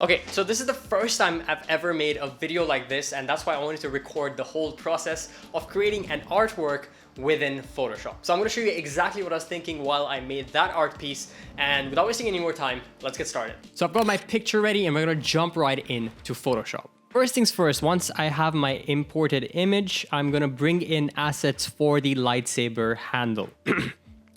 Okay, so this is the first time I've ever made a video like this, and that's why I wanted to record the whole process of creating an artwork within Photoshop. So I'm gonna show you exactly what I was thinking while I made that art piece, and without wasting any more time, let's get started. So I've got my picture ready and we're gonna jump right into Photoshop. First things first, once I have my imported image, I'm gonna bring in assets for the lightsaber handle.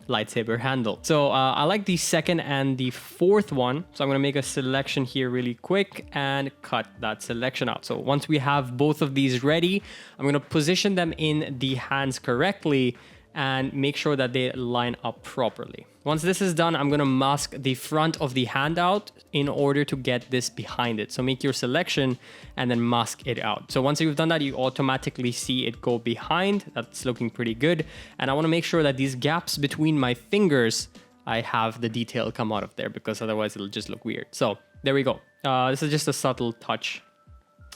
Lightsaber handle. So I like the second and the fourth one. So I'm going to make a selection here really quick and cut that selection out. So once we have both of these ready, I'm going to position them in the hands correctly and make sure that they line up properly. Once this is done, I'm going to mask the front of the hand out in order to get this behind it. So make your selection and then mask it out. So once you've done that, you automatically see it go behind. That's looking pretty good. And I want to make sure that these gaps between my fingers, I have the detail come out of there, because otherwise it'll just look weird. So there we go. This is just a subtle touch.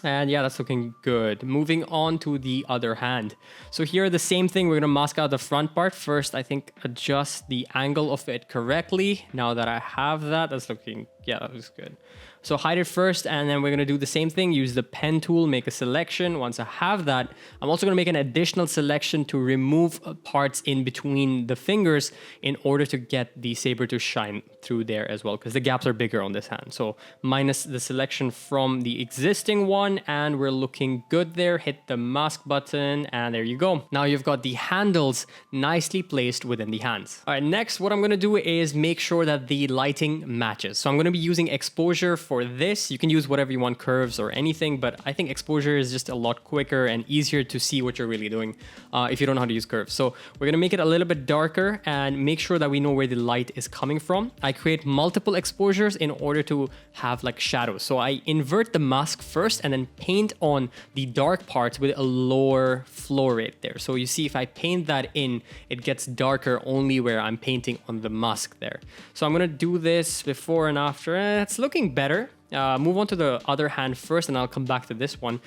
And yeah, that's looking good. Moving on to the other hand. So here, the same thing. We're going to mask out the front part. First, I think adjust the angle of it correctly. Now that I have that, that's looking, yeah, that looks good. So hide it first, and then we're going to do the same thing. Use the pen tool, make a selection. Once I have that, I'm also going to make an additional selection to remove parts in between the fingers in order to get the saber to shine through there as well, because the gaps are bigger on this hand. So minus the selection from the existing one, and we're looking good there. Hit the mask button, and there you go. Now you've got the handles nicely placed within the hands. All right, next, what I'm going to do is make sure that the lighting matches. So I'm going to be using exposure for this. You can use whatever you want, curves or anything, but I think exposure is just a lot quicker and easier to see what you're really doing if you don't know how to use curves. So we're gonna make it a little bit darker and make sure that we know where the light is coming from. I create multiple exposures in order to have like shadows. So I invert the mask first and then paint on the dark parts with a lower flow rate there. So you see, if I paint that in, it gets darker only where I'm painting on the mask there. So I'm gonna do this before and after. It's looking better. Move on to the other hand first, and I'll come back to this one.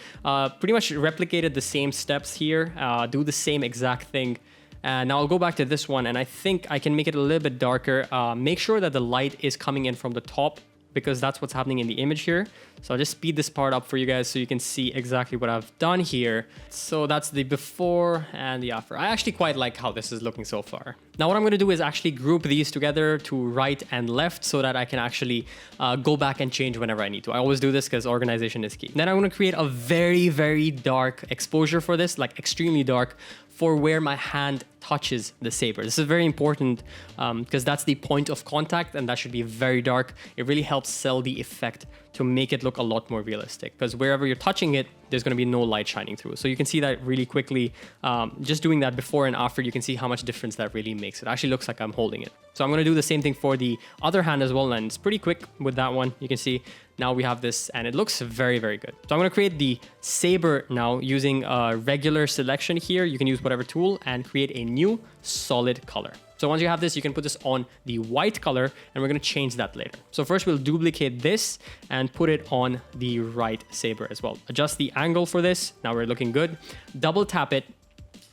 Pretty much replicated the same steps here. Do the same exact thing. And now I'll go back to this one, and I think I can make it a little bit darker. Make sure that the light is coming in from the top, because that's what's happening in the image here. So I'll just speed this part up for you guys so you can see exactly what I've done here. So that's the before and the after. I actually quite like how this is looking so far. Now what I'm going to do is actually group these together to right and left so that I can actually go back and change whenever I need to. I always do this because organization is key. Then I'm going to create a very, very dark exposure for this, like extremely dark, for where my hand touches the saber. This is very important because that's the point of contact, and that should be very dark. It really helps sell the effect to make it look a lot more realistic, because wherever you're touching it, there's going to be no light shining through. So you can see that really quickly. Just doing that before and after, you can see how much difference that really makes. It actually looks like I'm holding it. So I'm going to do the same thing for the other hand as well, and it's pretty quick with that one. You can see now we have this, and it looks very, very good. So I'm going to create the saber now using a regular selection here. You can use whatever tool and create a new solid color. So once you have this, you can put this on the white color, and we're going to change that later. So first we'll duplicate this and put it on the right saber as well. Adjust the angle for this. Now we're looking good. Double tap it,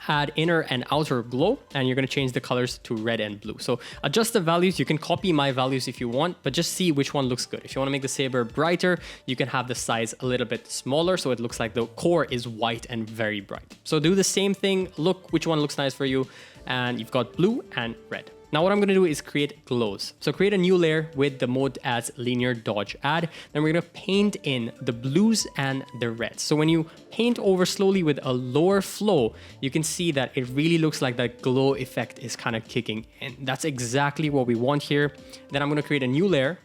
add inner and outer glow, and you're going to change the colors to red and blue. So adjust the values. You can copy my values if you want, but just see which one looks good. If you want to make the saber brighter, you can have the size a little bit smaller so it looks like the core is white and very bright. So do the same thing. Look which one looks nice for you, and you've got blue and red. Now what I'm going to do is create glows. So create a new layer with the mode as linear dodge add. Then we're going to paint in the blues and the reds. So when you paint over slowly with a lower flow, you can see that it really looks like that glow effect is kind of kicking in. That's exactly what we want here. Then I'm going to create a new layer,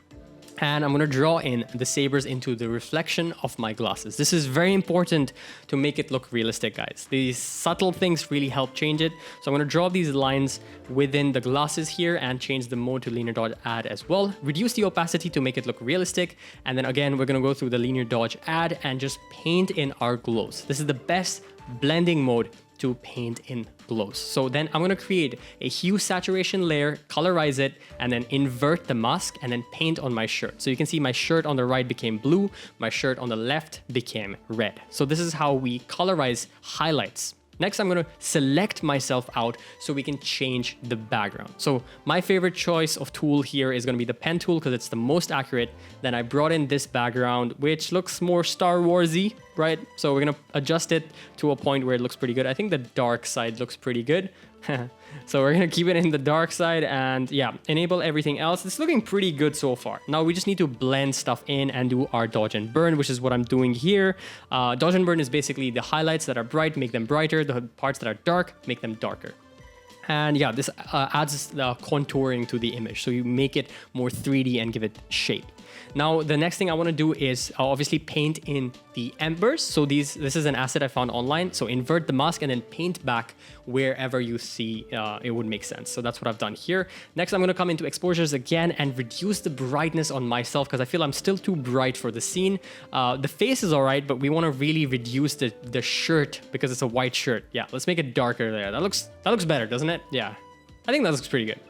and I'm going to draw in the sabers into the reflection of my glasses. This is very important to make it look realistic, guys. These subtle things really help change it. So I'm going to draw these lines within the glasses here and change the mode to linear dodge add as well. Reduce the opacity to make it look realistic. And then again, we're going to go through the linear dodge add and just paint in our glows. This is the best blending mode to paint in glows. So then I'm going to create a hue saturation layer, colorize it, and then invert the mask and then paint on my shirt. So you can see my shirt on the right became blue, my shirt on the left became red. So this is how we colorize highlights Next, I'm gonna select myself out so we can change the background. So my favorite choice of tool here is gonna be the pen tool because it's the most accurate. Then I brought in this background, which looks more Star Warsy, right? So we're gonna adjust it to a point where it looks pretty good. I think the dark side looks pretty good. So we're gonna keep it in the dark side and yeah, enable everything else. It's looking pretty good so far. Now we just need to blend stuff in and do our dodge and burn, which is what I'm doing here. Dodge and burn is basically the highlights that are bright, make them brighter. The parts that are dark, make them darker. And yeah, this adds the contouring to the image. So you make it more 3D and give it shape. Now, the next thing I want to do is obviously paint in the embers. So this is an asset I found online. So invert the mask and then paint back wherever you see it would make sense. So that's what I've done here. Next, I'm going to come into exposures again and reduce the brightness on myself because I feel I'm still too bright for the scene. The face is all right, but we want to really reduce the shirt because it's a white shirt. Yeah, let's make it darker there. That looks better, doesn't it? Yeah, I think that looks pretty good.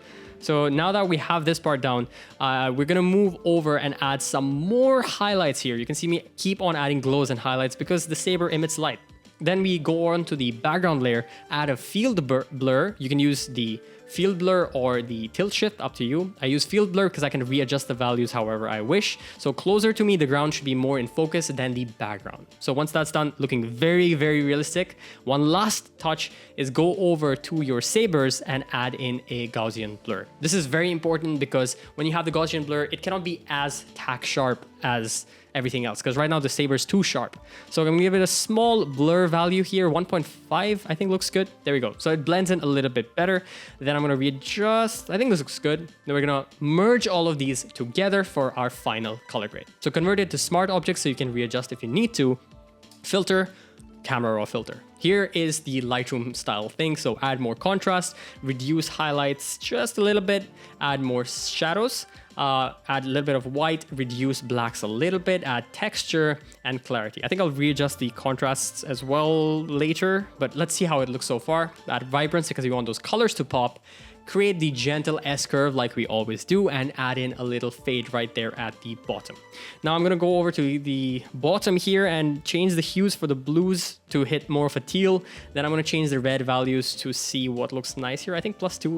So now that we have this part down, we're gonna move over and add some more highlights here. You can see me keep on adding glows and highlights because the Saber emits light. Then we go on to the background layer, add a field blur. You can use the field blur or the tilt shift, up to you. I use field blur because I can readjust the values however I wish. So closer to me, the ground should be more in focus than the background. So once that's done, looking very, very realistic. One last touch is go over to your sabers and add in a Gaussian blur. This is very important because when you have the Gaussian blur, it cannot be as tack sharp as everything else because right now the Saber is too sharp. So I'm gonna give it a small blur value here, 1.5 I think looks good. There we go. So it blends in a little bit better. Then I'm gonna readjust. I think this looks good. Then we're gonna merge all of these together for our final color grade. So convert it to smart objects so you can readjust if you need to. Filter, camera raw filter. Here is the Lightroom style thing. So add more contrast, reduce highlights just a little bit, add more shadows, add a little bit of white, reduce blacks a little bit, add texture and clarity. I think I'll readjust the contrasts as well later, but let's see how it looks so far. Add vibrance because we want those colors to pop. Create the gentle S-curve like we always do and add in a little fade right there at the bottom. Now I'm gonna go over to the bottom here and change the hues for the blues to hit more of a teal. Then I'm gonna change the red values to see what looks nice here. I think +2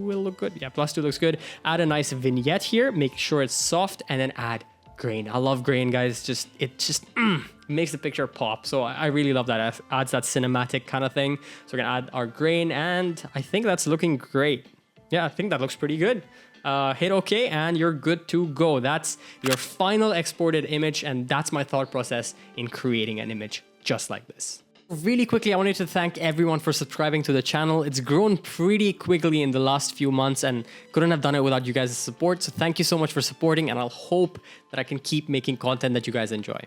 will look good. Yeah, +2 looks good. Add a nice vignette here, make sure it's soft and then add grain. I love grain, guys. It just makes the picture pop. So I really love that. It adds that cinematic kind of thing. So we're gonna add our grain and I think that's looking great. Yeah, I think that looks pretty good. Hit OK and you're good to go. That's your final exported image and that's my thought process in creating an image just like this. Really quickly, I wanted to thank everyone for subscribing to the channel. It's grown pretty quickly in the last few months and couldn't have done it without you guys' support. So thank you so much for supporting and I'll hope that I can keep making content that you guys enjoy.